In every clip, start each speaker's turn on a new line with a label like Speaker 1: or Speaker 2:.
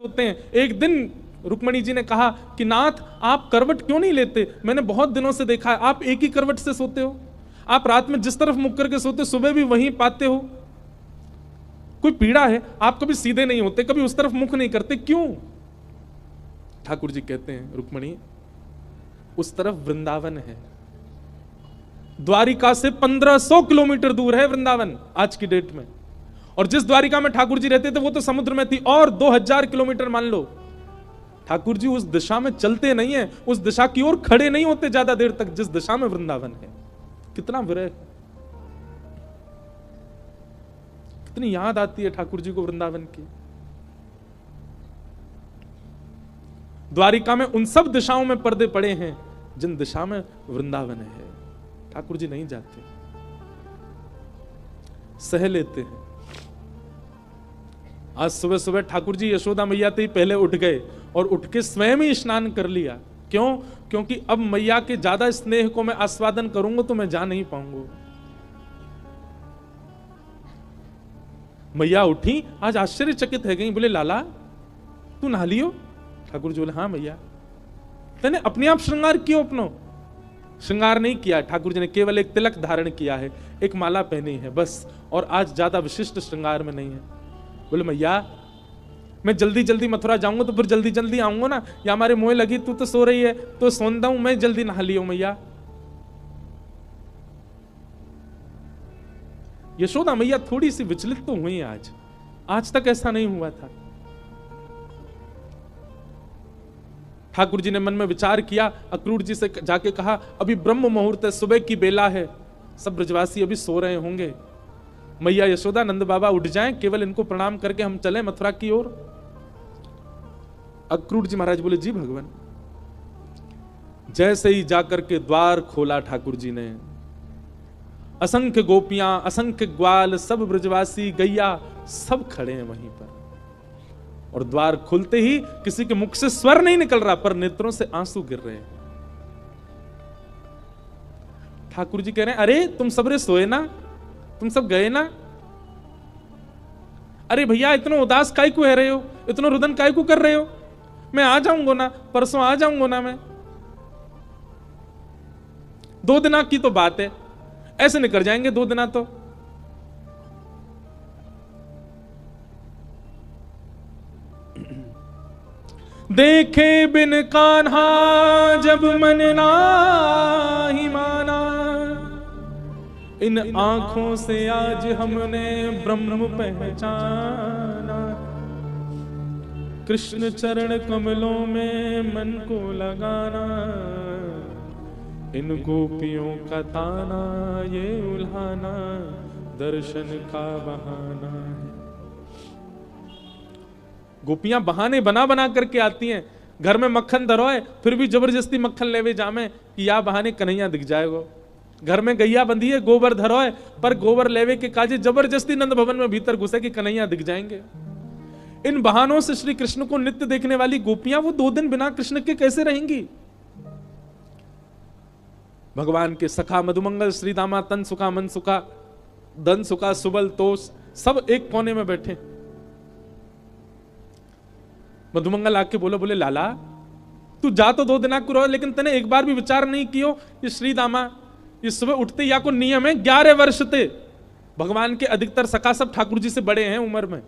Speaker 1: होते हैं। एक दिन रुक्मणी जी ने कहा कि नाथ आप करवट क्यों नहीं लेते, मैंने बहुत दिनों से देखा है आप एक ही करवट से सोते हो, आप रात में जिस तरफ मुख करके सोते सुबह भी वहीं पाते हो, कोई पीड़ा है? आप कभी सीधे नहीं होते, कभी उस तरफ मुख नहीं करते, क्यों? ठाकुर जी कहते हैं रुक्मणी उस तरफ वृंदावन है, द्वारिका से 1500 किलोमीटर दूर है वृंदावन आज की डेट में, और जिस द्वारिका में ठाकुर जी रहते थे वो तो समुद्र में थी, और 2000 किलोमीटर मान लो। ठाकुर जी उस दिशा में चलते नहीं है, उस दिशा की ओर खड़े नहीं होते ज्यादा देर तक जिस दिशा में वृंदावन है। कितना विरह, कितनी याद आती है ठाकुर जी को वृंदावन की। द्वारिका में उन सब दिशाओं में पर्दे पड़े हैं जिन दिशा में वृंदावन है। ठाकुर जी नहीं जाते, सह लेते हैं। आज सुबह सुबह ठाकुर जी यशोदा मैया से ही पहले उठ गए और उठ के स्वयं ही स्नान कर लिया। क्यों? क्योंकि अब मैया के ज्यादा स्नेह को मैं आस्वादन करूंगा तो मैं जा नहीं पाऊंगा। मैया उठी, आज आश्चर्यचकित है गई, बोले लाला तू नहा लियो? ठाकुर जी बोले हाँ मैया। तेने अपने आप श्रृंगार कियो? अपनो श्रृंगार नहीं किया ठाकुर जी ने, केवल एक तिलक धारण किया है, एक माला पहनी है बस, और आज ज्यादा विशिष्ट श्रृंगार में नहीं है। बोले मैया मैं जल्दी जल्दी मथुरा जाऊंगा तो फिर जल्दी जल्दी आऊंगा ना, या हमारे मुंह लगी तू तो सो रही है तो सोंदा हूं मैं, जल्दी नहा लियो मैया। यशोदा मैया थोड़ी सी विचलित तो हुई आज तक ऐसा नहीं हुआ था। ठाकुर जी ने मन में विचार किया, अक्रूर जी से जाके कहा अभी ब्रह्म मुहूर्त है, सुबह की बेला है, सब ब्रजवासी अभी सो रहे होंगे, मैया यशोदा नंद बाबा उठ जाएं, केवल इनको प्रणाम करके हम चले मथुरा की ओर। अक्रूर जी महाराज बोले जी भगवान। जैसे ही जाकर के द्वार खोला ठाकुर जी ने, असंख्य गोपियां, असंख्य ग्वाल, सब ब्रजवासी, गैया सब खड़े हैं वहीं पर, और द्वार खुलते ही किसी के मुख से स्वर नहीं निकल रहा पर नेत्रों से आंसू गिर रहे हैं। ठाकुर जी कह रहे हैं अरे तुम सबरे सोए ना, तुम सब गए ना? अरे भैया इतना उदास काय को है रहे हो, इतना रुदन काय को कर रहे हो? मैं आ जाऊंगा ना, परसों आ जाऊंगा ना, मैं 2 दिना की तो बात है, ऐसे निकल जाएंगे 2 दिना तो। देखे बिन कान्हा जब मन नाही माना, इन आंखों से आज हमने ब्रह्म पहचाना, कृष्ण चरण कमलों में मन को लगाना, इन गोपियों का ताना ये उल्हाना, दर्शन का बहाना है। गोपियां बहाने बना बना करके आती हैं, घर में मक्खन धरो है फिर भी जबरदस्ती मक्खन लेवे जामे कि या बहाने कन्हैया दिख जाएगा। घर में गैया बंधी है, गोबर धरो है, पर गोबर लेवे के काजे जबरदस्ती नंद भवन में भीतर घुसे कि कन्हैया दिख जाएंगे। इन बहानों से श्री कृष्ण को नित्य देखने वाली गोपियां वो 2 दिन बिना कृष्ण के कैसे रहेंगी? भगवान के सखा मधुमंगल, श्री दामा, तन सुखा, मन सुखा, धन सुखा, सुबल तोष, सब एक कोने में बैठे। मधुमंगल आके बोले लाला तू जा तो 2 दिना को रहो, लेकिन तने एक बार भी विचार नहीं कियो ये श्री दामा इस सुबह उठते या को नियम है 11 वर्ष थे। भगवान के अधिकतर सखा सब ठाकुर जी से बड़े हैं उम्र में,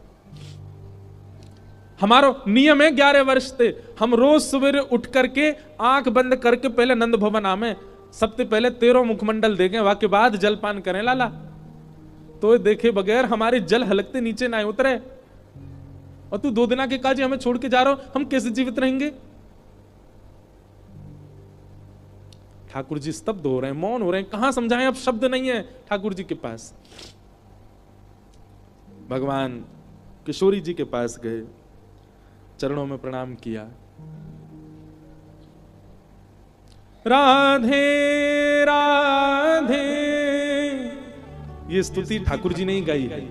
Speaker 1: हमारा नियम है 11 वर्ष थे। हम रोज सवेरे उठ करके आंख बंद करके पहले नंद भवन आमे, सबसे पहले 13 मुखमंडल देखें, वाके बाद जलपान करें लाला। तो देखे बगैर हमारे जल हलकते नीचे ना उतरे, और तू 2 दिना के काज हमें छोड़ के जा रहा हो, हम कैसे जीवित रहेंगे? ठाकुर जी स्तब्ध हो रहे हैं, मौन हो रहे हैं, कहां समझाएं, अब शब्द नहीं है ठाकुर जी के पास। भगवान किशोरी जी के पास गए, चरणों में प्रणाम किया। राधे राधे, ये स्तुति ठाकुर जी ने ही गाई है,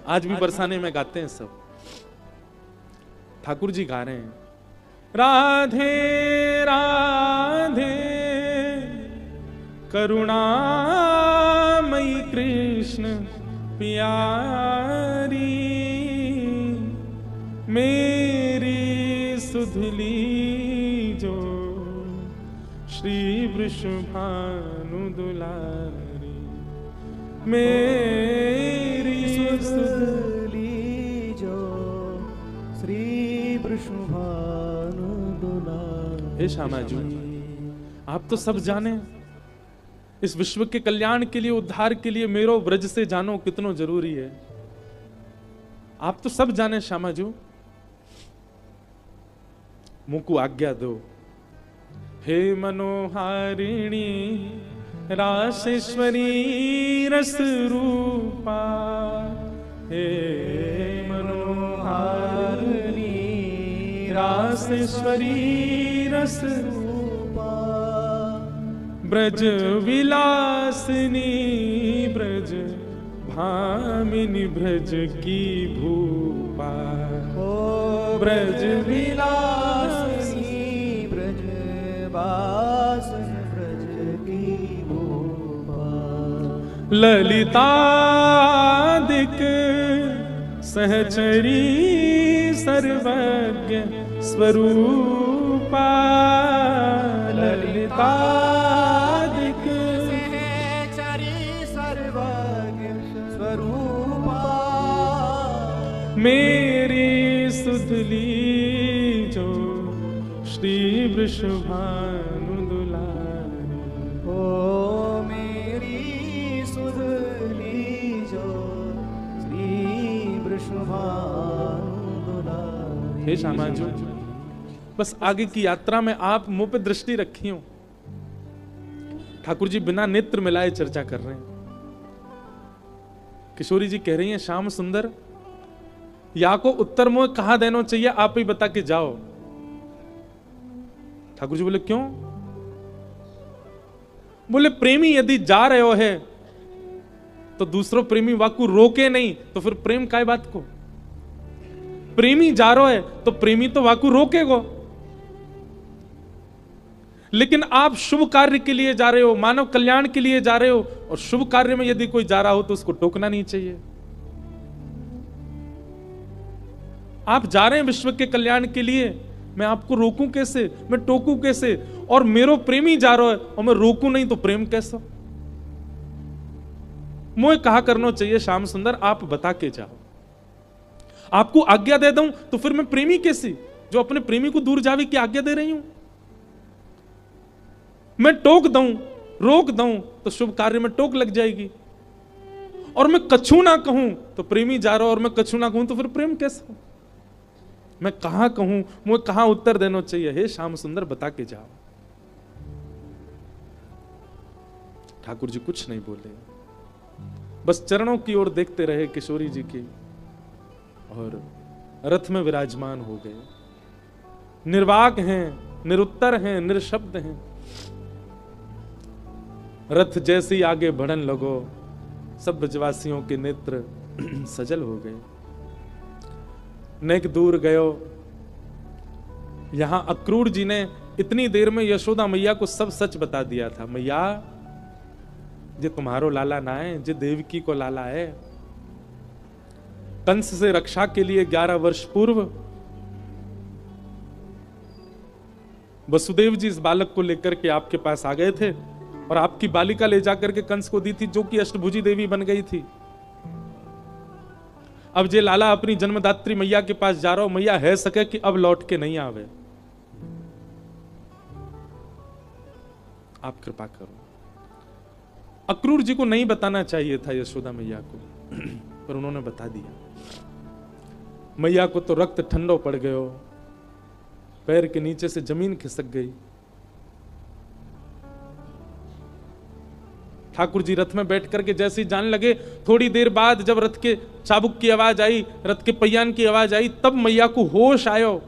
Speaker 1: आज भी बरसाने में गाते हैं सब, ठाकुर जी गा रहे हैं। राधे राधे करुणामयी कृष्ण प्यारी, मेरी सुधली जो श्री वृषभानु दुलारी, मेरी
Speaker 2: सुधली जो श्री वृषभानु दुलारी।
Speaker 1: हे श्यामा जी, आप तो सब जाने, इस विश्व के कल्याण के लिए, उद्धार के लिए मेरो ब्रज से जानो कितनो जरूरी है। आप तो सब जाने श्यामा जी, मुझको आज्ञा दो। हे मनोहारिणी रासेश्वरी रस रूपा, हे मनोहारिणी रासेश्वरी रस रूपा, ब्रज विलासिनी ब्रज भामिनी ब्रज की भूपा, ब्रज विलासिनी
Speaker 2: ब्रज वासन ब्रज की भूपा,
Speaker 1: ललितादिक सहचरी सर्वज्ञ स्वरूपा, ललितादिक
Speaker 2: सहचरी सर्वज्ञ स्वरूपा,
Speaker 1: मेरी सुधली जो श्री वृषभानु दुलारी,
Speaker 2: ओ मेरी सुधली जो श्री वृषभानु दुलारी।
Speaker 1: हे श्यामा जी, बस आगे की यात्रा में आप मुंह पे दृष्टि रखी हो। ठाकुर जी बिना नेत्र मिलाए चर्चा कर रहे हैं। किशोरी जी कह रही हैं, श्याम सुंदर या को उत्तर मुंह कहां देना चाहिए, आप ही बता के जाओ। ठाकुर जी बोले क्यों? बोले प्रेमी यदि जा रहे हो है तो दूसरों प्रेमी वाकु रोके नहीं, तो फिर प्रेम काय बात को? प्रेमी जा रहा है तो प्रेमी तो वाकु रोकेगो, लेकिन आप शुभ कार्य के लिए जा रहे हो, मानव कल्याण के लिए जा रहे हो, और शुभ कार्य में यदि कोई जा रहा हो तो उसको टोकना नहीं चाहिए। आप जा रहे हैं विश्व के कल्याण के लिए, मैं आपको रोकूं कैसे, मैं टोकूं कैसे? और मेरो प्रेमी जा रहा है और मैं रोकूं नहीं तो प्रेम कैसा? मुझे कहा करना चाहिए श्याम सुंदर, आप बता के जाओ। आपको आज्ञा दे दूं तो फिर मैं प्रेमी कैसी, जो अपने प्रेमी को दूर जावे की आज्ञा दे रही हूं? मैं टोक दूं, रोक दूं तो शुभ कार्य में टोक लग जाएगी, और मैं कछु ना कहूं तो प्रेमी जा रहा और मैं कछु ना कहूं तो फिर प्रेम कैसा? मैं कहां कहूं, मुझे कहां उत्तर देना चाहिए? हे श्याम सुंदर बता के जाओ। ठाकुर जी कुछ नहीं बोले, बस चरणों की ओर देखते रहे किशोरी जी की, और रथ में विराजमान हो गए। निर्वाक हैं, निरुत्तर हैं, निरशब्द हैं। रथ जैसे ही आगे बढ़न लगो, सब ब्रजवासियों के नेत्र सजल हो गए। नेक दूर गयो, यहां अक्रूर जी ने इतनी देर में यशोदा मैया को सब सच बता दिया था। मैया जे तुम्हारो लाला ना है, जे देवकी को लाला है। कंस से रक्षा के लिए 11 वर्ष पूर्व वसुदेव जी इस बालक को लेकर के आपके पास आ गए थे, और आपकी बालिका ले जाकर के कंस को दी थी, जो कि अष्टभुजी देवी बन गई थी। अब जे लाला अपनी जन्मदात्री मैया के पास जा रहा हो, मैया है सके कि अब लौट के नहीं आवे, आप कृपा करो। अक्रूर जी को नहीं बताना चाहिए था यशोदा मैया को, पर उन्होंने बता दिया। मैया को तो रक्त ठंडो पड़ गयो, पैर के नीचे से जमीन खिसक गई। ठाकुर जी रथ में बैठ करके जैसे ही जाने लगे, थोड़ी देर बाद जब रथ के चाबुक की आवाज आई, रथ के पहियान की आवाज आई, तब मैया को होश आयो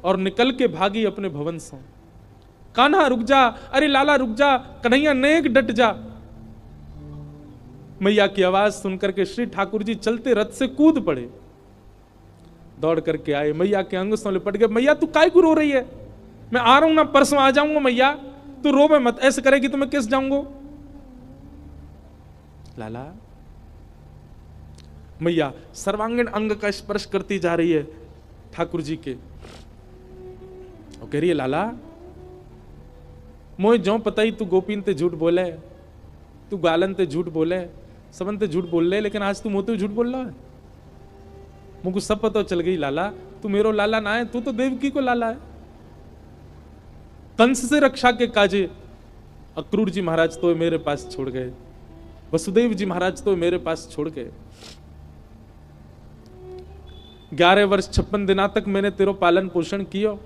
Speaker 1: और निकल के भागी अपने भवन से। कान्हा रुक जा, अरे लाला रुक जा, कन्हैया नेक डट जा। मैया की आवाज सुनकर के श्री ठाकुर जी चलते रथ से कूद पड़े, दौड़ करके आए, मैया के अंग से लिपट गए। मैया तू काय को रो रही है? मैं आ रहा हूं ना, परसों आ जाऊंगा मैया, तू रोवे मत, ऐसे करेगी तो मैं किस जाऊंगा? लाला, मैया सर्वांगीण अंग का स्पर्श करती जा रही है ठाकुर जी के, और कह रही है लाला मोए जो पता ही तू गोपीन ते झूठ बोले, तू गालन ते झूठ बोले, सबन ते झूठ बोल ले, लेकिन आज तू मोते झूठ बोल रहा है। मुझको सब पता चल गई लाला, तू मेरो लाला ना है, तू तो देवकी को लाला है। कंस से रक्षा के काजे अक्रूर जी महाराज तो मेरे पास छोड़ गए, वसुदेव जी महाराज तो मेरे पास छोड़ गए। 11 वर्ष 56 दिना तक मैंने तेरो पालन पोषण कियो,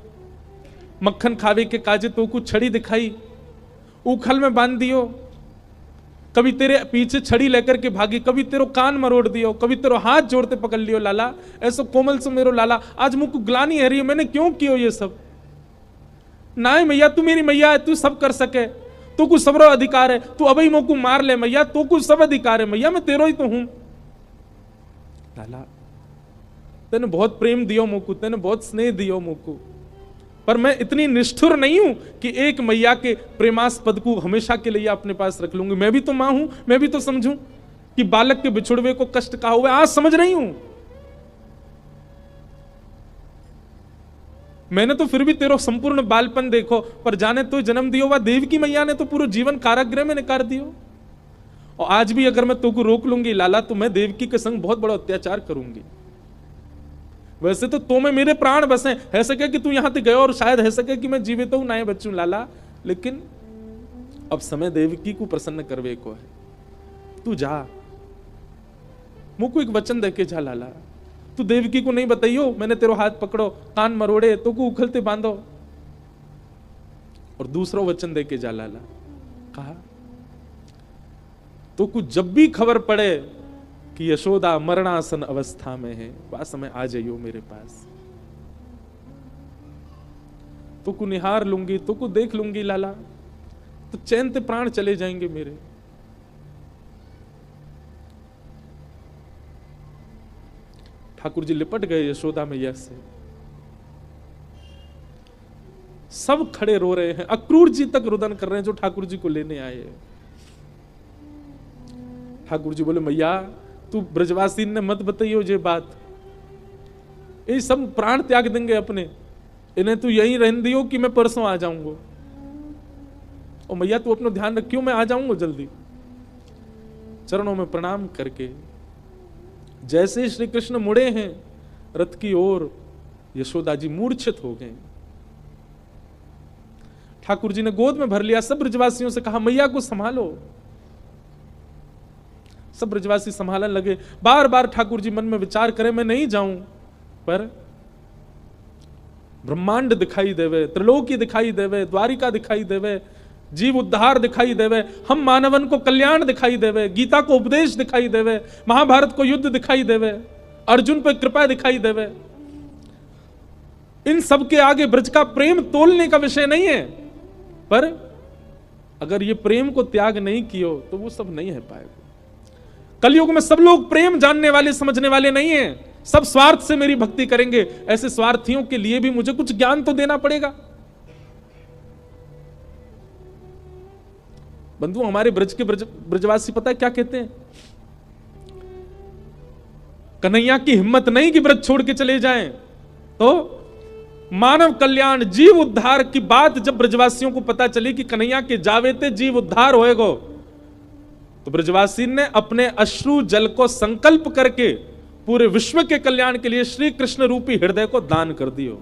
Speaker 1: मक्खन खावे के काजे तो कुछ छड़ी दिखाई, उखल में बांध दियो, कभी तेरे पीछे छड़ी लेकर के भागी, कभी तेरो कान मरोड़ दियो, कभी तेरो हाथ जोड़ते पकड़ लियो लाला, ऐसो कोमल से मेरो लाला। आज मुझको ग्लानी है रही है, मैंने क्यों कियो ये सब? ना है मैया, तू मेरी मैया है, तू सब कर सके, तू कुछ सबरो अधिकार है, तू अभी मोको मार ले मैया, तू कुछ सब अधिकार है मैया, मैं तेरो ही तो हूं। लाला तेने बहुत प्रेम दियो मोको, तेने बहुत स्नेह दियो मोको, पर मैं इतनी निष्ठुर नहीं हूं कि एक मैया के प्रेमास्पद को हमेशा के लिए अपने पास रख लूंगी। मैं भी तो मां हूं, मैं भी तो समझूं कि बालक के बिछुड़वे को कष्ट का हुआ, आज समझ रही हूं। मैंने तो फिर भी तेरो संपूर्ण बालपन देखो, पर जाने तो जन्म दियो, वह देवकी मैया ने तो पूरा जीवन कारागृह में निकाल दियो। और आज भी अगर मैं तुमको रोक लूंगी लाला, तो मैं देवकी के संग बहुत बड़ा अत्याचार करूंगी। वैसे तो में मेरे प्राण बसे, है सके कि तू यहां तक गयो और शायद है सके कि मैं जीवित हूं, ना बच्चू लाला, लेकिन अब समय देवकी को प्रसन्न करवे को है। तू जा, मुझको एक वचन देके जा लाला, तू देवकी को नहीं बताइयो मैंने तेरो हाथ पकड़ो, कान मरोड़े, तो को उखलते बांधो, और दूसरा वचन देके जा लाला। कहा तो कुछ जब भी खबर पड़े कि यशोदा मरणासन अवस्था में है, वह समय आ जाइयो मेरे पास, तो को निहार लूंगी, तो को देख लूंगी लाला, तो चैन से प्राण चले जाएंगे मेरे। ठाकुर जी लिपट गए यशोदा मैया से, सब खड़े रो रहे हैं, अक्रूर जी तक रुदन कर रहे हैं जो ठाकुर जी को लेने आए। ठाकुर जी बोले मैया तू ब्रजवासी ने मत बताइयो ये बात, ये सब प्राण त्याग देंगे अपने, इन्हें तू यहीं रहने दियो कि मैं परसों आ जाऊंगा। और मैया तू अपना ध्यान रखियो, मैं आ जाऊंगा जल्दी। चरणों में प्रणाम करके जैसे श्री कृष्ण मुड़े हैं रथ की ओर, यशोदा जी मूर्छित हो गए। ठाकुर जी ने गोद में भर लिया, सब ब्रजवासियों से कहा मैया को संभालो। सब ब्रजवासी संभालने लगे। बार बार ठाकुर जी मन में विचार करें मैं नहीं जाऊं, पर ब्रह्मांड दिखाई देवे, त्रिलोकी दिखाई देवे, द्वारिका दिखाई देवे, जीव उद्धार दिखाई देवे, हम मानवन को कल्याण दिखाई देवे, गीता को उपदेश दिखाई देवे, महाभारत को युद्ध दिखाई देवे, अर्जुन पर कृपा दिखाई देवे। इन सब के आगे ब्रज का प्रेम तोलने का विषय नहीं है, पर अगर ये प्रेम को त्याग नहीं कियो तो वो सब नहीं है पाएगा। कलयुग में सब लोग प्रेम जानने वाले समझने वाले नहीं हैं, सब स्वार्थ से मेरी भक्ति करेंगे। ऐसे स्वार्थियों के लिए भी मुझे कुछ ज्ञान तो देना पड़ेगा। बंधु हमारे ब्रज के ब्रजवासी पता है क्या कहते हैं? कन्हैया की हिम्मत नहीं कि ब्रज छोड़ के चले जाएं, तो मानव कल्याण जीव उद्धार की बात जब ब्रजवासियों को पता चली कि कन्हैया के जावेते जीव उद्धार होएगो, तो ब्रजवासी ने अपने अश्रु जल को संकल्प करके पूरे विश्व के कल्याण के लिए श्री कृष्ण रूपी हृदय को दान कर दियो।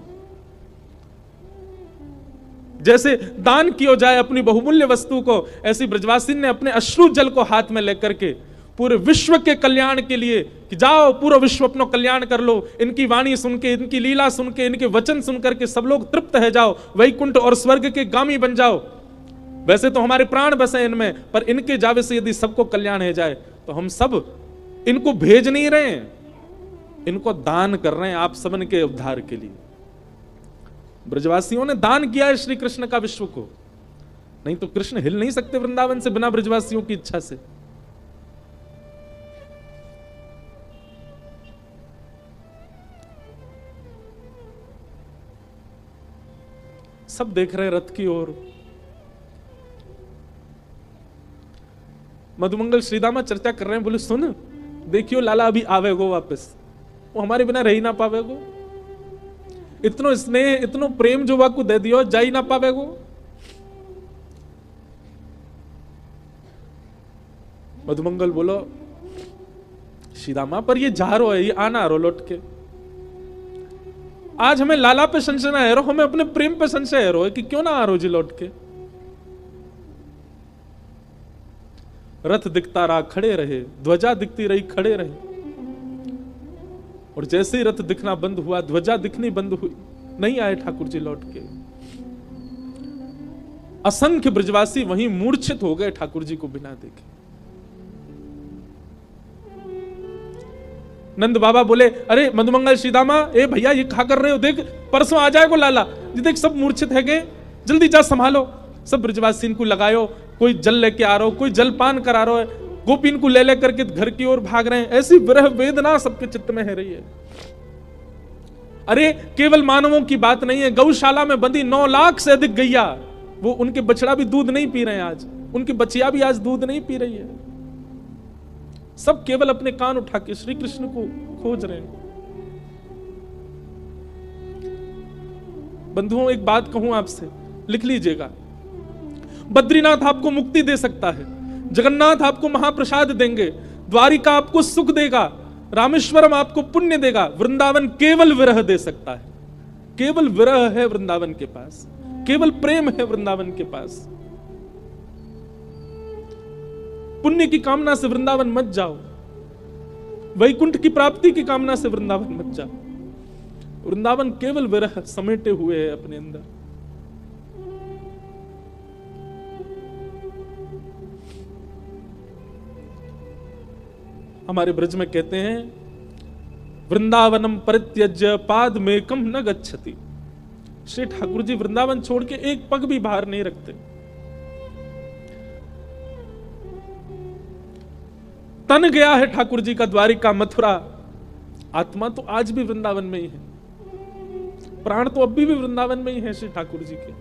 Speaker 1: जैसे दान किया जाए अपनी बहुमूल्य वस्तु को, ऐसी ब्रजवासी ने अपने अश्रु जल को हाथ में लेकर के पूरे विश्व के कल्याण के लिए कि जाओ पूरा विश्व अपना कल्याण कर लो, इनकी वाणी सुन के, इनकी लीला सुन के, इनके वचन सुन करके सब लोग तृप्त है जाओ, वैकुंठ और स्वर्ग के गामी बन जाओ। वैसे तो हमारे प्राण बसे इनमें, पर इनके जावे से यदि सबको कल्याण है जाए तो हम सब इनको भेज नहीं रहे हैं, इनको दान कर रहे हैं आप सबन के उद्धार के लिए। ब्रजवासियों ने दान किया है श्री कृष्ण का विश्व को, नहीं तो कृष्ण हिल नहीं सकते वृंदावन से बिना ब्रजवासियों की इच्छा से। सब देख रहे रथ की ओर। मधुमंगल श्रीदामा चर्चा कर रहे हैं, बोले सुन देखियो लाला अभी आवेगो वापस, वो हमारे बिना रह ही ना पावेगो। इतनो स्नेह इतनो प्रेम जो वाकू दे दियो जा ही ना पावे गो। मधुमंगल बोलो सीधामा पर ये जा रो है, ये आना रो लौट के। आज हमें लाला पे संशय ना है रो, हमें अपने प्रेम पे संशय है रो कि क्यों ना आ रो जी लौट के। रथ दिखता रहा खड़े रहे, ध्वजा दिखती रही खड़े रहे, और जैसे ही रथ दिखना बंद हुआ ध्वजा दिखनी बंद हुई, नहीं आए ठाकुर जी लौट के। असंख्य ब्रजवासी वहीं मूर्छित हो गए ठाकुर जी को बिना देखे। नंद बाबा बोले अरे मधुमंगल सीधामा, ए भैया ये क्या कर रहे हो, देख परसों आ जाएगा लाला जी, देख सब मूर्छित है गए, जल्दी जा संभालो। सब ब्रजवासी को लगायो, कोई जल लेके आ रहा हो, कोई जलपान करा रहा है, गोपीन को ले ले करके घर की ओर भाग रहे हैं। ऐसी विरह वेदना सबके चित्त में है रही है। अरे केवल मानवों की बात नहीं है, गौशाला में बंधी 9 लाख से अधिक गैया, वो उनके बछड़ा भी दूध नहीं पी रहे हैं आज, उनकी बच्चियां भी आज दूध नहीं पी रही है। सब केवल अपने कान उठा के श्री कृष्ण को खोज रहे हैं। बंधुओं एक बात कहूं आपसे, लिख लीजिएगा, बद्रीनाथ आपको मुक्ति दे सकता है, जगन्नाथ आपको महाप्रसाद देंगे, द्वारिका आपको सुख देगा, रामेश्वरम आपको पुण्य देगा, वृंदावन केवल विरह दे सकता है। केवल विरह है वृंदावन के पास, केवल प्रेम है वृंदावन के पास। पुण्य की कामना से वृंदावन मत जाओ, वैकुंठ की प्राप्ति की कामना से वृंदावन मत जाओ। वृंदावन केवल विरह समेटे हुए है अपने अंदर। हमारे ब्रज में कहते हैं वृंदावनम परित्यज्य पादमेकम न गच्छति। श्री ठाकुर जी वृंदावन छोड़ के एक पग भी बाहर नहीं रखते। तन गया है ठाकुर जी का द्वारिका मथुरा, आत्मा तो आज भी वृंदावन में ही है, प्राण तो अभी भी वृंदावन में ही है श्री ठाकुर जी के।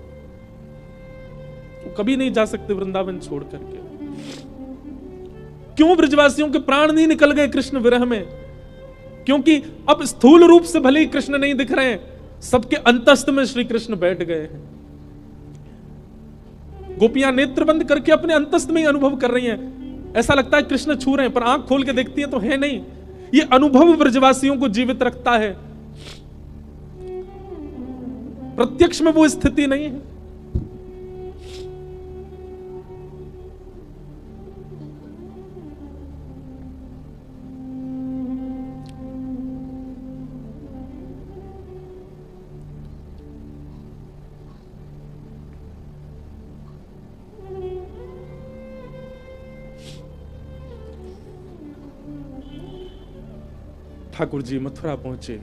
Speaker 1: वो कभी नहीं जा सकते वृंदावन छोड़ करके। क्यों ब्रजवासियों के प्राण नहीं निकल गए कृष्ण विरह में? क्योंकि अब स्थूल रूप से भले ही कृष्ण नहीं दिख रहे हैं, सबके अंतस्थ में श्री कृष्ण बैठ गए हैं। गोपियां नेत्र बंद करके अपने अंतस्थ में ही अनुभव कर रही हैं। ऐसा लगता है कृष्ण छू रहे हैं, पर आंख खोल के देखती है तो है नहीं। ये अनुभव ब्रजवासियों को जीवित रखता है, प्रत्यक्ष में वो स्थिति नहीं है। ठाकुर जी मथुरा पहुंचे।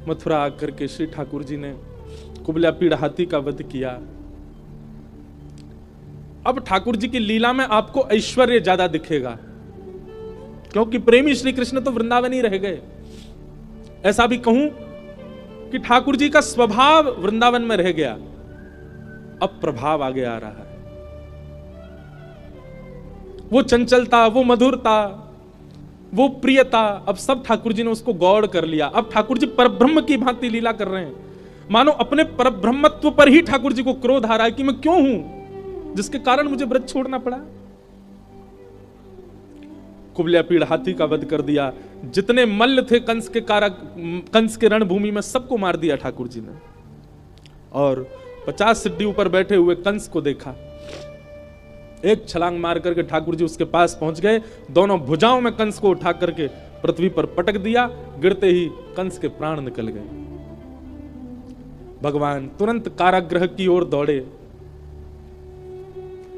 Speaker 1: मथुरा आकर के श्री ठाकुर जी ने कुबल्या पीड़ हाथी का वध किया। अब ठाकुर जी की लीला में आपको ऐश्वर्य ज्यादा दिखेगा, क्योंकि प्रेमी श्री कृष्ण तो वृंदावन ही रह गए। ऐसा भी कहूं कि ठाकुर जी का स्वभाव वृंदावन में रह गया, अब प्रभाव आगे आ रहा है। वो चंचलता, वो मधुरता, वो प्रियता, अब सब ठाकुर जी ने उसको गौड़ कर लिया। अब ठाकुर जी परब्रह्म की भांति लीला कर रहे हैं, मानो अपने परब्रह्मत्व पर ही ठाकुर जी को क्रोध आ रहा है कि मैं क्यों हूं जिसके कारण मुझे ब्रज छोड़ना पड़ा। कुबल्या पीड़ हाथी का वध कर दिया। जितने मल्ल थे कंस के कारक, कंस के रणभूमि में सबको मार दिया ठाकुर जी ने। और 50 सिड्डी ऊपर बैठे हुए कंस को देखा। एक छलांग मार करके ठाकुर जी उसके पास पहुंच गए, दोनों भुजाओं में कंस को उठा करके पृथ्वी पर पटक दिया। गिरते ही कंस के प्राण निकल गए। भगवान तुरंत कारागृह की ओर दौड़े।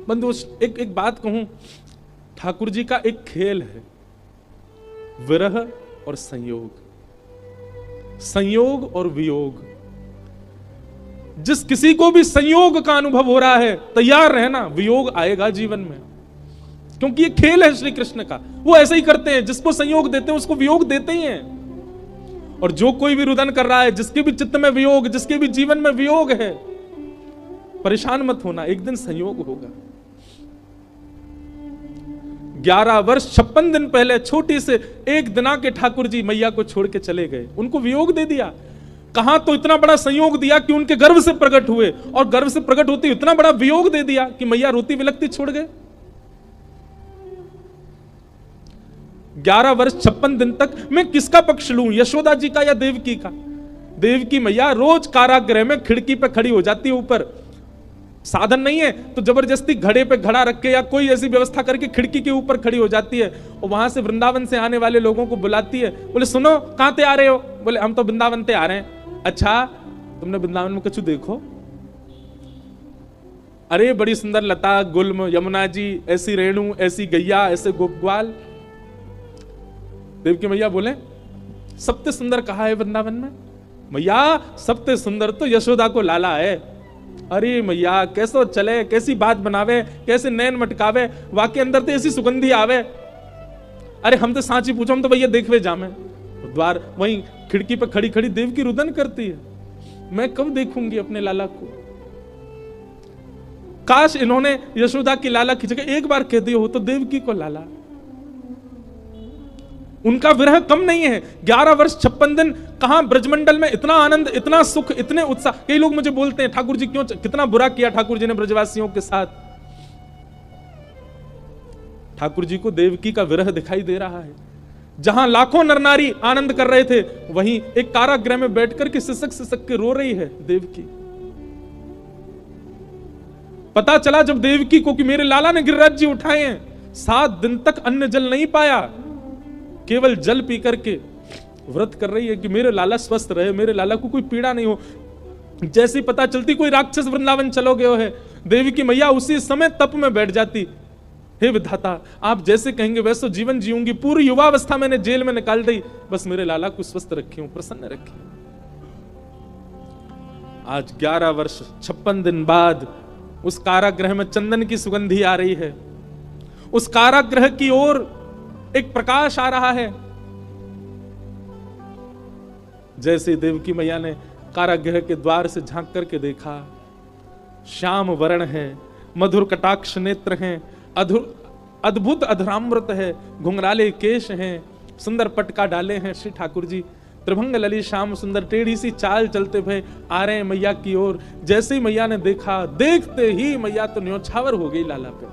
Speaker 1: बंधु एक बात कहूं, ठाकुर जी का एक खेल है, विरह और संयोग, संयोग और वियोग। जिस किसी को भी संयोग का अनुभव हो रहा है, तैयार रहना, वियोग आएगा जीवन में, क्योंकि ये खेल है श्री कृष्ण का। वो ऐसे ही करते हैं, जिसको संयोग देते हैं उसको वियोग देते ही हैं। और जो कोई भी रुदन कर रहा है, जिसके भी चित्त में वियोग, जिसके भी जीवन में वियोग है, परेशान मत होना, एक दिन संयोग होगा। 11 वर्ष 56 दिन पहले छोटी से एक दिना के ठाकुर जी मैया को छोड़ के चले गए, उनको वियोग दे दिया। कहां तो इतना बड़ा संयोग दिया कि उनके गर्भ से प्रकट हुए, और गर्भ से प्रकट होते इतना बड़ा वियोग दे दिया कि मैया रोती विलकती छोड़ गए। 11 वर्ष 56 दिन तक मैं किसका पक्ष लूं, यशोदा जी का या देवकी का? देवकी मैया रोज कारागृह में खिड़की पे खड़ी हो जाती है, ऊपर साधन नहीं है तो जबरदस्ती घड़े पे घड़ा रख के या कोई ऐसी व्यवस्था करके खिड़की के ऊपर खड़ी हो जाती है, और वहां से वृंदावन से आने वाले लोगों को बुलाती है। बोले सुनो कहां ते आ रहे हो? बोले हम तो वृंदावन ते आ रहे हैं। अच्छा तुमने वृंदावन में कुछ देखो? अरे बड़ी सुंदर लता गुल्म यमुना जी, ऐसी रेणु, ऐसी गैया, ऐसे गोप ग्वाल। देवकी मैया बोले सबसे सुंदर कहा है वृंदावन में? मैया सबसे सुंदर तो यशोदा को लाला है। अरे मैया कैसो चले, कैसी बात बनावे, कैसे नैन मटकावे, वाके अंदर तो ऐसी सुगंधी आवे। अरे हम तो सांची पूछो, हम तो भैया देखवे जामे। द्वार वहीं खिड़की पे खड़ी खड़ी देव की रुदन करती है, मैं कब देखूंगी अपने लाला को? काश इन्होंने यशोदा की लाला की जगह एक बार कह दिया हो तो देवकी को लाला। उनका विरह कम नहीं है। 11 वर्ष 56 दिन कहां ब्रजमंडल में इतना आनंद, इतना सुख, इतने उत्साह। कई लोग मुझे बोलते हैं ठाकुर जी क्यों, कितना बुरा किया ठाकुर जी ने ब्रजवासियों के साथ। ठाकुर जी को देवकी का विरह दिखाई दे रहा है। जहां लाखों नर नारी आनंद कर रहे थे, वहीं एक कारागृह में बैठकर के सिसक सिसक के रो रही है देवकी। पता चला जब देवकी को कि मेरे लाला ने गिरिराज जी उठाए हैं, 7 दिन तक अन्न जल नहीं पाया, केवल जल पी करके व्रत कर रही है कि मेरे लाला स्वस्थ रहे, मेरे लाला को कोई पीड़ा नहीं हो। जैसी पता चलती कोई राक्षस वृंदावन चलो गए है, देवी की मैया उसी समय तप में बैठ जाती। हे विधाता आप जैसे कहेंगे वैसे जीवन जीऊंगी, पूरी युवावस्था मैंने जेल में निकाल दी, बस मेरे लाला को स्वस्थ रखी हूं, प्रसन्न रखी। आज 11 वर्ष 56 दिन बाद उस कारागृह में चंदन की सुगंधी आ रही है। उस कारागृह की ओर एक प्रकाश आ रहा है। जैसे देवकी मैया ने कारागृह के द्वार से झांक करके देखा, श्याम वर्ण है, मधुर कटाक्ष नेत्र हैं, अद्भुत अधरामृत है, घुंघराले केश हैं, सुंदर पटका डाले हैं श्री ठाकुर जी, त्रिभंग ललित श्याम सुंदर, टेढ़ी सी चाल चलते हुए आ रहे हैं मैया की ओर। जैसे ही मैया ने देखा, देखते ही मैया तो न्योछावर हो गई लाला पे।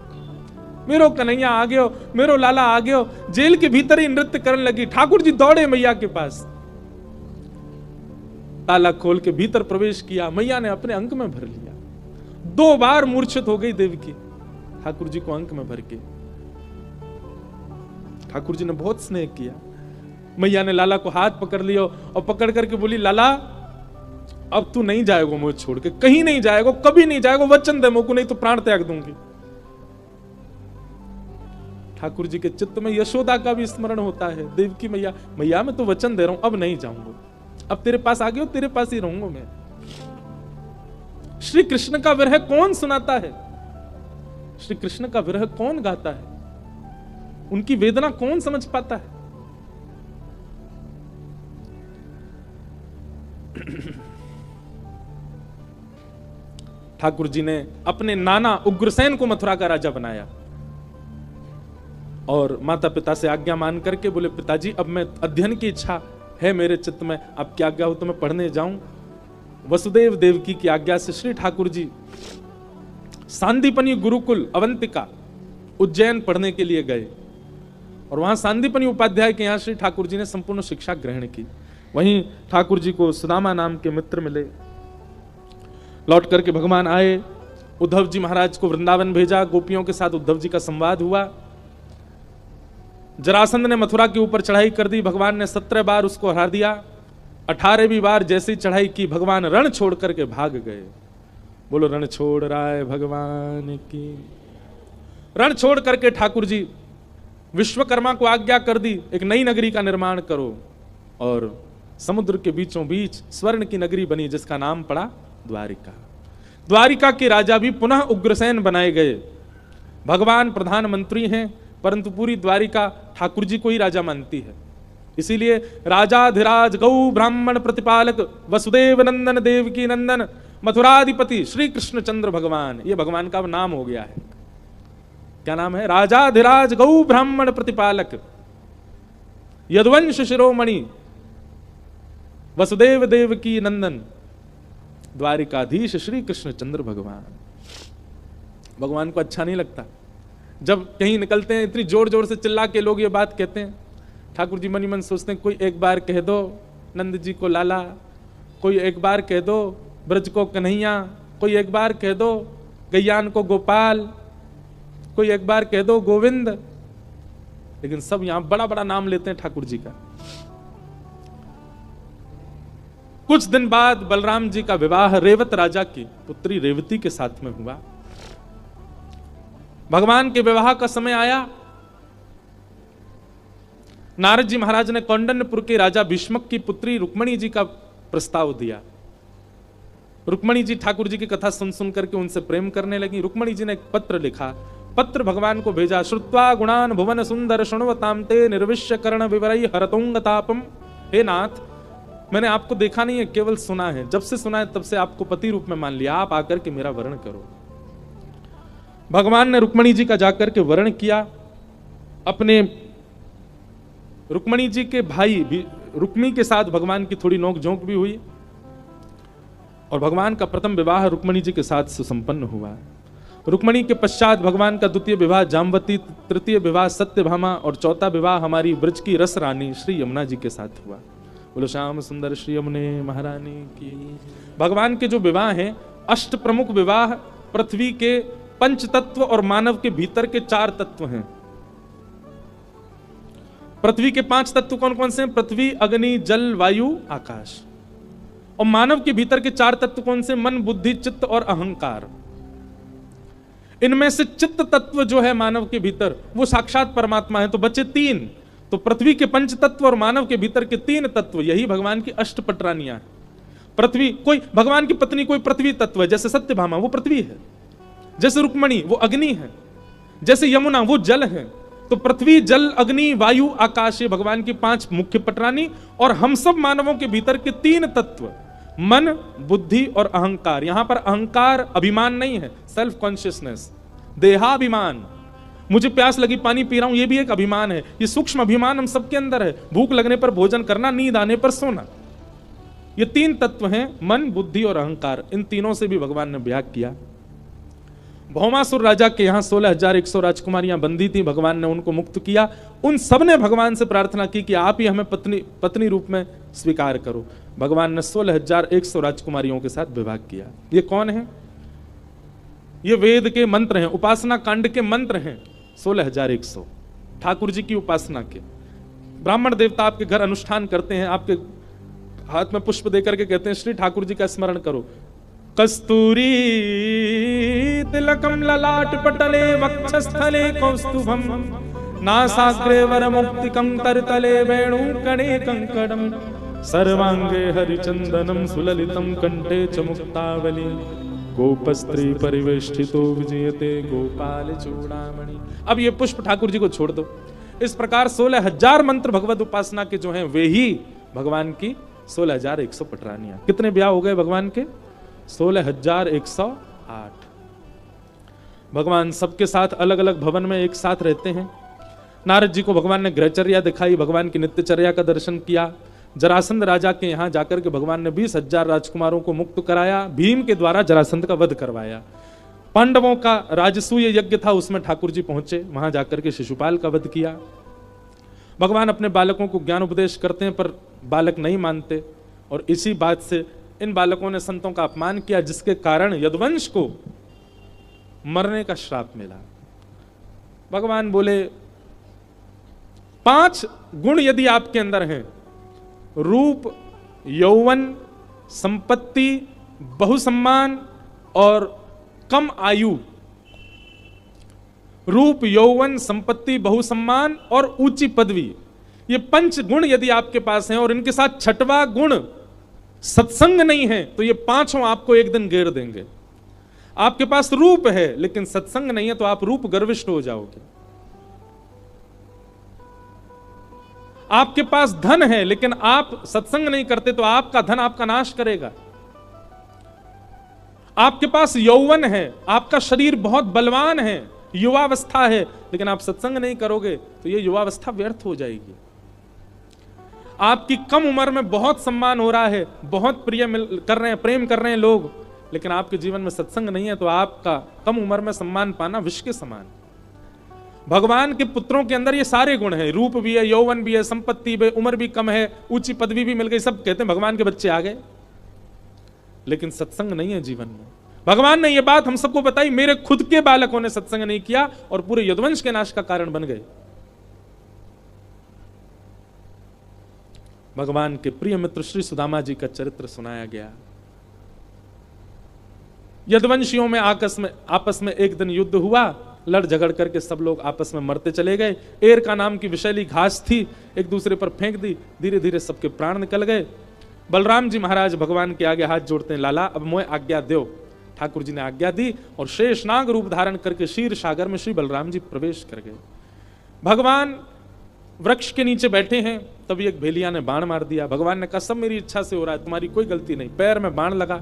Speaker 1: मेरो कन्हैया आ गयो, मेरो लाला आ गयो। जेल के भीतर ही नृत्य करने लगी। ठाकुर जी दौड़े मैया के पास, ताला खोल के भीतर प्रवेश किया, मैया ने अपने अंक में भर लिया। 2 बार मूर्छित हो गई देवकी ठाकुर जी को अंक में भर के। ठाकुर जी ने बहुत स्नेह किया। मैया ने लाला को हाथ पकड़ लिया और पकड़ करके बोली, लाला अब तू नहीं जाएगा मुझे छोड़ के, कहीं नहीं जाएगा, कभी नहीं जाएगा, वचन दे मुझको, नहीं तो प्राण त्याग दूंगी। ठाकुर जी के चित्त में यशोदा का भी स्मरण होता है। देवकी मैया, मैया मैं तो वचन दे रहा हूं, अब नहीं जाऊंगा, अब तेरे पास आ गया, तेरे पास ही रहूंगा मैं। श्री कृष्ण का विरह कौन सुनाता है? श्री कृष्ण का विरह कौन गाता है? उनकी वेदना कौन समझ पाता है? ठाकुर जी ने अपने नाना उग्रसेन को मथुरा का राजा बनाया और माता पिता से आज्ञा मान करके बोले, पिताजी अब मैं अध्ययन की इच्छा है मेरे चित्त में, अब क्या आज्ञा हो तो मैं पढ़ने जाऊं। वसुदेव देवकी की आज्ञा से श्री ठाकुर जी सांदीपनी गुरुकुल अवंतिका उज्जैन पढ़ने के लिए गए और वहां सांदीपनी उपाध्याय के यहां श्री ठाकुर जी ने संपूर्ण शिक्षा ग्रहण की। वहीं ठाकुर जी को सुदामा नाम के मित्र मिले। लौट करके भगवान आए, उद्धव जी महाराज को वृंदावन भेजा, गोपियों के साथ उद्धव जी का संवाद हुआ। जरासंध ने मथुरा के ऊपर चढ़ाई कर दी, भगवान ने 17 बार उसको हरा दिया। 18वीं बार जैसी चढ़ाई की, भगवान रण छोड़ करके भाग गए। बोलो रण छोड़ रहा है भगवान की। रण छोड़ करके ठाकुर जी विश्वकर्मा को आज्ञा कर दी, एक नई नगरी का निर्माण करो, और समुद्र के बीचों बीच स्वर्ण की नगरी बनी जिसका नाम पड़ा द्वारिका। द्वारिका के राजा भी पुनः उग्रसेन बनाए गए। भगवान प्रधानमंत्री हैं, परंतु पूरी द्वारिका ठाकुर जी को ही राजा मानती है। इसीलिए राजाधिराज गौ ब्राह्मण प्रतिपालक वसुदेव नंदन देवकी नंदन मथुराधिपति श्री कृष्णचंद्र भगवान, ये भगवान का नाम हो गया है। क्या नाम है, राजाधिराज गौ ब्राह्मण प्रतिपालक यदुवंश शिरोमणि वसुदेव देव की नंदन द्वारिकाधीश श्री कृष्णचंद्र भगवान। भगवान को अच्छा नहीं लगता जब कहीं निकलते हैं, इतनी जोर जोर से चिल्ला के लोग ये बात कहते हैं। ठाकुर जी मन ही मन सोचते हैं, कोई एक बार कह दो नंद जी को लाला, कोई एक बार कह दो ब्रज को कन्हैया, कोई एक बार कह दो गैयान को गोपाल, कोई एक बार कह दो गोविंद। लेकिन सब यहां बड़ा बड़ा नाम लेते हैं ठाकुर जी का। कुछ दिन बाद बलराम जी का विवाह रेवत राजा की पुत्री रेवती के साथ में हुआ। भगवान के विवाह का समय आया। नारद जी महाराज ने कौंडन्यपुर के राजा भीष्मक की पुत्री रुक्मणी जी का प्रस्ताव दिया। रुक्मणी जी ठाकुर जी की कथा सुन सुन करके उनसे प्रेम करने लगी। रुक्मणी जी ने एक पत्र लिखा, पत्र भगवान को भेजा। श्रुत्वा गुणान भुवन सुंदर शृण्वतां ते निर्विश्य कर्ण विवरई हरतोंगतापम। हे नाथ, मैंने आपको देखा नहीं है, केवल सुना है। जब से सुना है तब से आपको पति रूप में मान लिया, आप आकर के मेरा वर्ण करो। भगवान ने रुक्मणी जी का जाकर के वर्ण किया। अपने रुक्मणी जी के भाई भी रुक्मी के साथ भगवान की थोड़ी नोक झोंक भी हुई और भगवान का प्रथम विवाह रुक्मणी जी के साथ सुसंपन्न हुआ। रुक्मणी के पश्चात भगवान का द्वितीय विवाह जामवती, तृतीय विवाह सत्यभामा और चौथा विवाह हमारी ब्रज की रस रानी श्री यमुना जी के साथ हुआ। बोलो श्याम सुंदर श्री यमुने महारानी की। भगवान के जो विवाह हैं, अष्ट प्रमुख विवाह पृथ्वी के पंच तत्व और मानव के भीतर के 4 तत्व हैं। पृथ्वी के 5 तत्व कौन कौन से हैं? पृथ्वी, अग्नि, जल, वायु, आकाश। और मानव के भीतर के 4 तत्व कौन से? मन, बुद्धि, चित्त और अहंकार। इनमें से चित्त तत्व जो है मानव के भीतर, वो साक्षात परमात्मा है। तो बचे 3। तो पृथ्वी के पंच तत्व और मानव के भीतर के 3 तत्व, यही भगवान की अष्टपटरानियां हैं। पृथ्वी, कोई भगवान की पत्नी कोई पृथ्वी तत्व है, जैसे सत्यभामा वो पृथ्वी है, जैसे रुक्मणी वो अग्नि है, जैसे यमुना वो जल है। तो पृथ्वी, जल, अग्नि, वायु, आकाश, ये भगवान की 5 मुख्य पटरानी। और हम सब मानवों के भीतर के 3 तत्व, मन, बुद्धि और अहंकार। यहां पर अहंकार अभिमान नहीं है, सेल्फ कॉन्शियसनेस, देहाभिमान। मुझे प्यास लगी, पानी पी रहा हूं, यह भी एक अभिमान है। ये सूक्ष्म अभिमान हम सबके अंदर है। भूख लगने पर भोजन करना, नींद आने पर सोना, ये 3 तत्व हैं, मन, बुद्धि और अहंकार। इन तीनों से भी भगवान ने ब्याह किया। भौमासुर राजा के यहां 16,100 राजकुमारियां बंदी थी। भगवान ने उनको मुक्त किया। उन सब ने भगवान से प्रार्थना की कि आप ही हमें पत्नी रूप में स्वीकार करो। भगवान ने 16,100 राजकुमारियों के साथ विवाह किया। ये कौन है? ये वेद के मंत्र हैं, उपासना कांड के मंत्र हैं। 16,100 ठाकुर जी की उपासना के। ब्राह्मण देवता आपके घर अनुष्ठान करते हैं, आपके हाथ में पुष्प देकर के कहते हैं श्री ठाकुर जी का स्मरण करो। कस्तूरी तिलकम ललाट पटले वक्षस्थले कौस्तुभम नासाग्रे वरमुक्तिकम तरतले वेणु कणे कंकड़म सर्वांगे हरिचंदनम सुललितम कंठे च मुक्तावली गोपस्त्री परिवेष्टितो विजयते गोपाल चूड़ामणि। अब ये पुष्प ठाकुर जी को छोड़ दो। इस प्रकार 16,000 मंत्र भगवत उपासना के जो हैं वे ही भगवान की 16,100 पटरानियां। कितने ब्याह हो गए भगवान के? 16,108। भगवान सबके साथ अलग अलग भवन में एक साथ रहते हैं। नारद जी को भगवान ने गृहचर्या दिखाई, भगवान की नित्यचर्या का दर्शन किया। जरासंध राजा के यहां जाकर के भगवान ने 20,000 राजकुमारों को मुक्त कराया। भीम के द्वारा जरासंध का वध करवाया। पांडवों का राजसूय यज्ञ था, उसमें ठाकुर जी पहुंचे, वहां जाकर के शिशुपाल का वध किया। भगवान अपने बालकों को ज्ञान उपदेश करते हैं, पर बालक नहीं मानते, और इसी बात से इन बालकों ने संतों का अपमान किया, जिसके कारण यदुवंश को मरने का श्राप मिला। भगवान बोले 5 गुण यदि आपके अंदर हैं, रूप, यौवन, संपत्ति, बहुसम्मान और कम आयु। रूप, यौवन, संपत्ति, बहुसम्मान और ऊंची पदवी, ये 5 गुण यदि आपके पास हैं और इनके साथ 6वां गुण सत्संग नहीं है, तो ये 5 आपको एक दिन घेर देंगे। आपके पास रूप है लेकिन सत्संग नहीं है, तो आप रूप गर्विष्ठ हो जाओगे। आपके पास धन है लेकिन आप सत्संग नहीं करते, तो आपका धन आपका नाश करेगा। आपके पास यौवन है, आपका शरीर बहुत बलवान है, युवावस्था है, लेकिन आप सत्संग नहीं करोगे तो ये युवावस्था व्यर्थ हो जाएगी। आपकी कम उम्र में बहुत सम्मान हो रहा है, बहुत कर रहे हैं, प्रेम कर रहे हैं लोग, लेकिन आपके जीवन में सत्संग नहीं है तो आपका कम उम्र में सम्मान पाना विष के समान। भगवान के पुत्रों के अंदर ये सारे गुण हैं, रूप भी है, यौवन भी है, संपत्ति भी, उम्र भी कम है, ऊंची पदवी भी मिल गई, सब कहते हैं भगवान के बच्चे आ गए, लेकिन सत्संग नहीं है जीवन में। भगवान ने यह बात हम सबको बताई, मेरे खुद के बालकों ने सत्संग नहीं किया और पूरे यदुवंश के नाश का कारण बन गए। भगवान के प्रिय मित्र श्री सुदामा जी का चरित्र सुनाया गया। यदुवंशियों में आपस में एक दिन युद्ध हुआ, लड़ झगड़ करके सब लोग आपस में मरते चले गए। एर का नाम की विषैली घास थी, एक दूसरे पर फेंक दी, धीरे धीरे सबके प्राण निकल गए। बलराम जी महाराज भगवान के आगे हाथ जोड़ते हैं, लाला अब मोए आज्ञा दो। ठाकुर जी ने आज्ञा दी और शेषनाग रूप धारण करके क्षीर सागर में श्री बलराम जी प्रवेश कर गए। भगवान वृक्ष के नीचे बैठे हैं, तभी एक भेलिया ने बाण मार दिया। भगवान ने कहा सब मेरी इच्छा से हो रहा है, तुम्हारी कोई गलती नहीं। पैर में बाण लगा।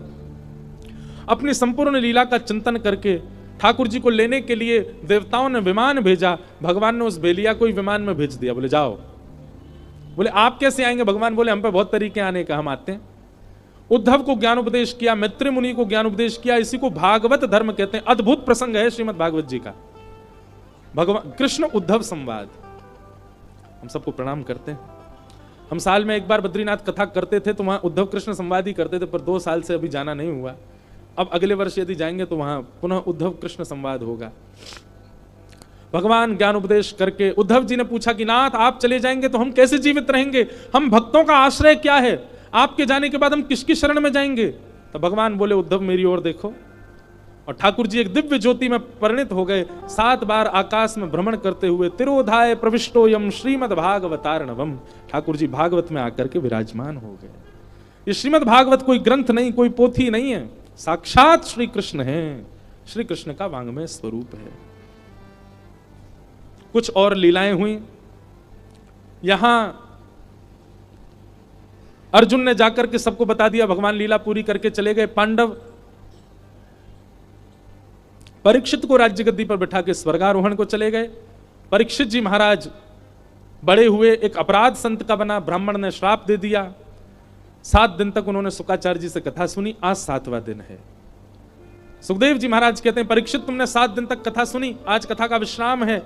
Speaker 1: अपनी संपूर्ण लीला का चिंतन करके ठाकुर जी को लेने के लिए देवताओं ने विमान भेजा। भगवान ने उस भेलिया को ही विमान में भेज दिया, बोले जाओ। बोले आप कैसे आएंगे? भगवान बोले हम पे बहुत तरीके आने का, हम आते हैं। उद्धव को ज्ञान उपदेश किया, मैत्री मुनि को ज्ञान उपदेश किया। इसी को भागवत धर्म कहते हैं। अद्भुत प्रसंग है श्रीमद् भागवत जी का, भगवान कृष्ण उद्धव संवाद। हम सबको प्रणाम करते हैं। हम साल में एक बार बद्रीनाथ कथा करते थे तो वहां उद्धव कृष्ण संवाद ही करते थे, पर 2 साल से अभी जाना नहीं हुआ। अब अगले वर्ष यदि जाएंगे तो वहां पुनः उद्धव कृष्ण संवाद होगा। भगवान ज्ञान उपदेश करके उद्धव जी ने पूछा कि नाथ आप चले जाएंगे तो हम कैसे जीवित रहेंगे? हम भक्तों का आश्रय क्या है? आपके जाने के बाद हम किसकी शरण में जाएंगे? तो भगवान बोले उद्धव मेरी ओर देखो। और ठाकुर जी एक दिव्य ज्योति में परिणित हो गए। 7 बार आकाश में भ्रमण करते हुए तिरोधाय प्रविष्टोयम श्रीमद् भागवतार्णवम, ठाकुर जी भागवत में आकर के विराजमान हो गए। ये श्रीमद् भागवत कोई ग्रंथ नहीं, कोई पोथी नहीं है, साक्षात श्री कृष्ण है, श्री कृष्ण का वांग्मय स्वरूप है। कुछ और लीलाएं हुई। यहां अर्जुन ने जाकर के सबको बता दिया, भगवान लीला पूरी करके चले गए। पांडव परीक्षित को राज्य गद्दी पर बिठा के स्वर्गारोहण को चले गए। परीक्षित जी महाराज बड़े हुए, एक अपराध संत का बना, ब्राह्मण ने श्राप दे दिया। 7 दिन तक उन्होंने शुकाचार्य जी से कथा सुनी। आज 7वां दिन है। सुखदेव जी महाराज कहते हैं परीक्षित तुमने 7 दिन तक कथा सुनी, आज कथा का विश्राम है।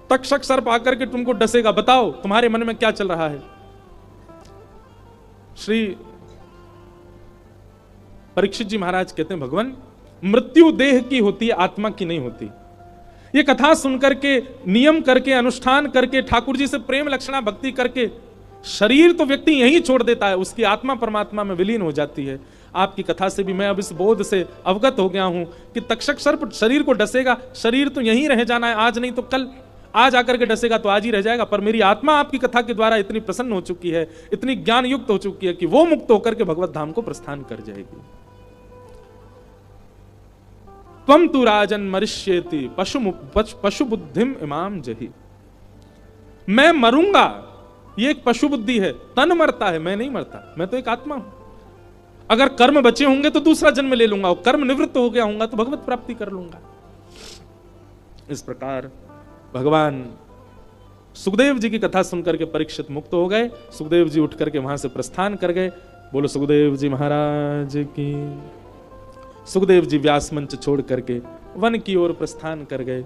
Speaker 1: तक्षक सर्प आकर के तुमको डसेगा, बताओ तुम्हारे मन में क्या चल रहा है? श्री परीक्षित जी महाराज कहते हैं भगवान मृत्यु देह की होती है, आत्मा की नहीं होती। ये कथा सुनकर के, नियम करके, अनुष्ठान करके, ठाकुर जी से प्रेम लक्षणा भक्ति करके शरीर तो व्यक्ति यहीं छोड़ देता है, उसकी आत्मा परमात्मा में विलीन हो जाती है। आपकी कथा से भी मैं अब इस बोध से अवगत हो गया हूं कि तक्षक सर्प शरीर को डसेगा, शरीर तो यहीं रह जाना है, आज नहीं तो कल। आज आकर के डसेगा तो आज ही रह जाएगा, पर मेरी आत्मा आपकी कथा के द्वारा इतनी प्रसन्न हो चुकी है, इतनी ज्ञान युक्त हो चुकी है कि वो मुक्त होकर के भगवत धाम को प्रस्थान कर जाएगी। त्वम तु राजन मरिष्येति पशु बुद्धिम इमाम जहि। मैं मरूंगा, ये एक पशु बुद्धि है, तन मरता है, मैं नहीं मरता, मैं तो एक आत्मा हूं। अगर कर्म बचे होंगे तो दूसरा जन्म ले लूंगा, और कर्म निवृत्त हो गया होगा तो भगवत प्राप्ति कर लूंगा। इस प्रकार भगवान सुखदेव जी की कथा सुनकर के परीक्षित मुक्त हो गए। सुखदेव जी उठ करके वहां से प्रस्थान कर गए। बोलो सुखदेव जी महाराज की। सुखदेव जी व्यास मंच छोड़ करके वन की ओर प्रस्थान कर गए।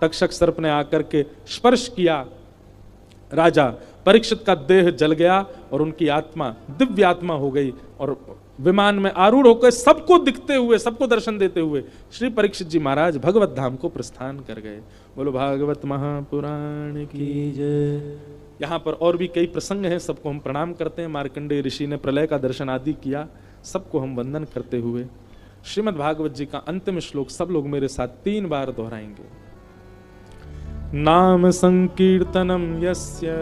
Speaker 1: तक्षक सर्प ने आकर के स्पर्श किया, राजा परीक्षित का देह जल गया और उनकी आत्मा दिव्य आत्मा हो गई, और विमान में आरूढ़ होकर सबको दिखते हुए, सबको दर्शन देते हुए श्री परीक्षित जी महाराज भगवत धाम को प्रस्थान कर गए। बोलो भागवत महापुराण की जय। यहाँ पर और भी कई प्रसंग हैं, सबको हम प्रणाम करते हैं। मार्कंडेय ऋषि ने प्रलय का दर्शन आदि किया, सबको हम वंदन करते हुए श्रीमद् भागवत जी का अंतिम श्लोक सब लोग मेरे साथ 3 बार दोहराएंगे। नाम संकीर्तनम यस्य,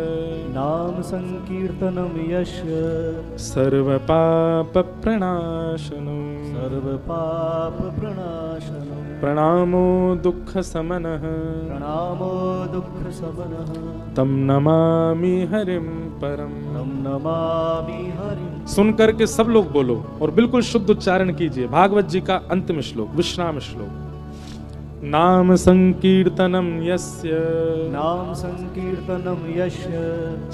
Speaker 2: नाम संकीर्तनम यस्य,
Speaker 1: सर्व पाप प्रणाशनम,
Speaker 2: सर्व पाप प्रणाशनम,
Speaker 1: प्रणामो दुख समनः,
Speaker 2: प्रणामो दुख समनः,
Speaker 1: तम नमामि हरिम परम।
Speaker 2: तम नमामि हरिम।
Speaker 1: सुन करके सब लोग बोलो और बिल्कुल शुद्ध उच्चारण कीजिए भागवत जी का अंतिम श्लोक, विश्राम श्लोक। नाम संकीर्तनम यस्य
Speaker 2: नाम संकीर्तनम यस्य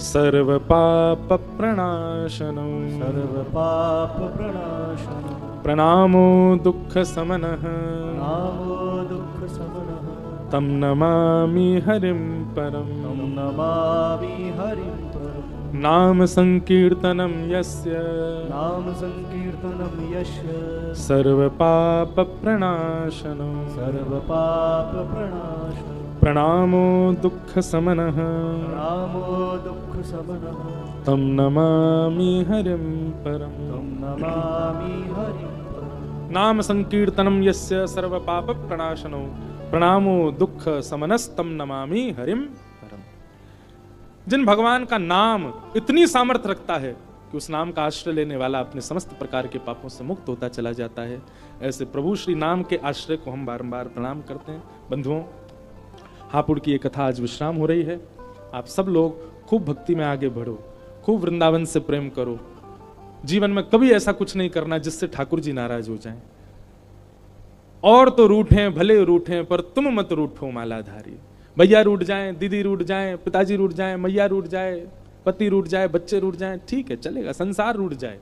Speaker 1: सर्व पाप प्रणाशनम
Speaker 2: सर्व पाप प्रणाशनम
Speaker 1: प्रणामो दुःख समनः
Speaker 2: नामो दुःख समनः
Speaker 1: तम नमामि हरिं परम
Speaker 2: तं नमामि हरिं परम्
Speaker 1: नाम संकीर्तनम यस्य
Speaker 2: नाम संकीर्तनम यस्य
Speaker 1: सर्व पाप प्रणाशनम
Speaker 2: सर्व पाप प्रणाशनम
Speaker 1: प्रणामो दुःख समनः
Speaker 2: नामो दुःख समनः
Speaker 1: तम नमामि हरिं परम
Speaker 2: तं नमामि हरिं परम्
Speaker 1: नाम संकीर्तनम यस्य सर्व पाप प्रणाशनो प्रणामो दुःख समनस्तम नमामि हरिं परम। जिन भगवान का नाम इतनी सामर्थ्य रखता है कि उस नाम का आश्रय लेने वाला अपने समस्त प्रकार के पापों से मुक्त होता चला जाता है, ऐसे प्रभु श्री नाम के आश्रय को हम बारंबार प्रणाम करते हैं। बंधुओं, हापुड़ की ये कथा आज विश्राम हो रही है। आप सब लोग खूब भक्ति में आगे बढ़ो, खूब वृंदावन से प्रेम करो। जीवन में कभी ऐसा कुछ नहीं करना जिससे ठाकुर जी नाराज हो जाएं। और तो रूठें, भले रूठें, पर तुम मत रूठो मालाधारी। भैया रूठ जाएं, दीदी रूठ जाएं, पिताजी रूठ जाएं, मैया रूठ जाए, पति रूठ जाए, बच्चे रूठ जाएं, ठीक है चलेगा, संसार रूठ जाए,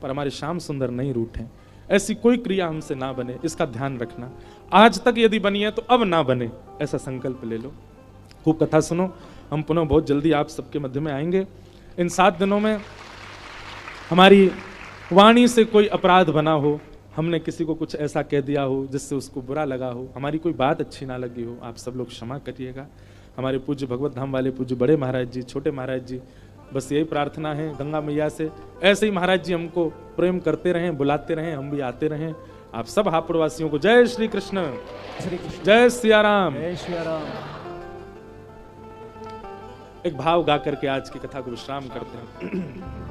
Speaker 1: पर हमारे श्याम सुंदर नहीं रूठें। ऐसी कोई क्रिया हमसे ना बने, इसका ध्यान रखना। आज तक यदि बनी है तो अब ना बने, ऐसा संकल्प ले लो। खूब कथा सुनो। हम पुनः बहुत जल्दी आप सबके मध्य में आएंगे। इन 7 दिनों में हमारी वाणी से कोई अपराध बना हो, हमने किसी को कुछ ऐसा कह दिया हो जिससे उसको बुरा लगा हो, हमारी कोई बात अच्छी ना लगी हो, आप सब लोग क्षमा करिएगा। हमारे पूज्य भगवत धाम वाले पूज्य बड़े महाराज जी, छोटे महाराज जी, बस यही प्रार्थना है गंगा मैया से, ऐसे ही महाराज जी हमको प्रेम करते रहें, बुलाते रहें, हम भी आते रहें। आप सब हापुड़ वासियों को जय श्री कृष्ण, जय सिया राम।
Speaker 2: जय श्री राम।
Speaker 1: एक भाव गा करके आज की कथा को विश्राम करते हैं।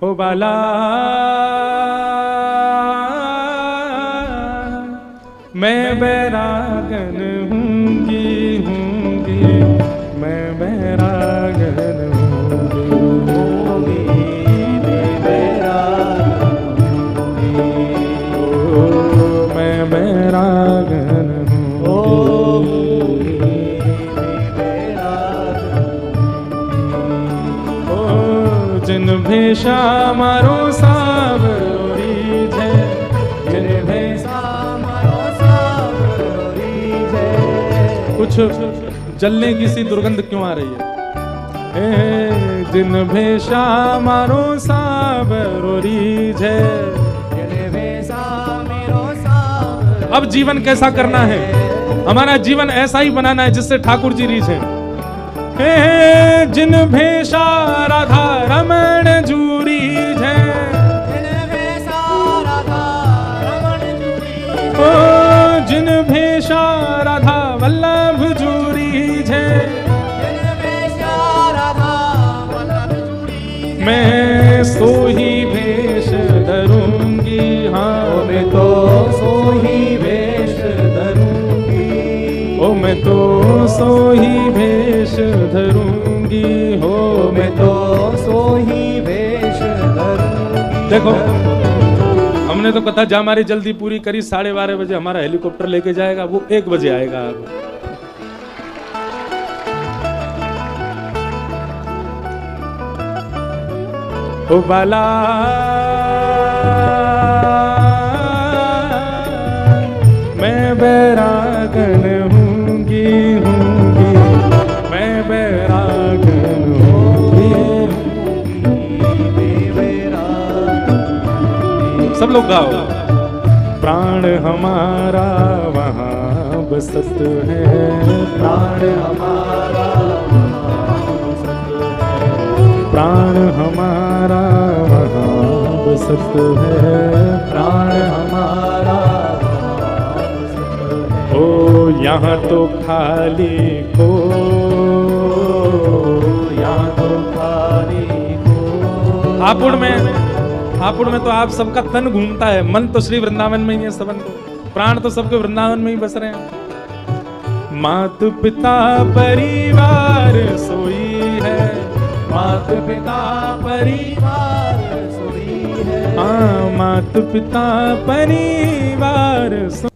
Speaker 1: हो बाला मैं बैरागन हूँगी, मैं बैरागन हूँगी,
Speaker 2: मैं बैरागन
Speaker 1: मैं बैरागन
Speaker 2: हूँगी,
Speaker 1: जिन भेषा मारो सावरी जय, जिन भेषा
Speaker 2: मारो सावरी जय।
Speaker 1: कुछ जलने की सी दुर्गंध क्यों आ रही है? जिन भेषा मारो सावरी जय। अब जीवन कैसा करना है? हमारा जीवन ऐसा ही बनाना है जिससे ठाकुर जी रीझें। जिन भेषा राधा रमण जूरी जय, ओ जिन भेषा राधा वल्लभ जूरी जय। मैं सो ही भेष धरूंगी, हाँ
Speaker 2: मैं तो सो ही वेश धरूंगी,
Speaker 1: ओ मैं तो सो ही भेष धरूंगी, हो
Speaker 2: मैं तो सो ही वेश धरूंगी।
Speaker 1: देखो, हमने तो कथा जा हमारी जल्दी पूरी करी। 12:30 बजे हमारा हेलीकॉप्टर लेके जाएगा, वो 1 बजे आएगा। अब ओ बाला मैं बैरागन हूँगी, मैं बैरागन हूँगी। सब लोग गाओ। प्राण हमारा वहाँ बसत है,
Speaker 2: प्राण हमारा
Speaker 1: प्राण हमारा वहाँ बसत है,
Speaker 2: प्राण हमारा
Speaker 1: ओ यहाँ तो खाली को,
Speaker 2: यहाँ तो खाली को।
Speaker 1: हापुड़ में तो आप सबका तन घूमता है, मन तो श्री वृंदावन में ही है सबन को, प्राण तो सबके वृंदावन में ही बस रहे हैं। मात पिता परिवार सोई है,
Speaker 2: मात पिता परिवार सोई है,
Speaker 1: हाँ मात पिता परिवार बार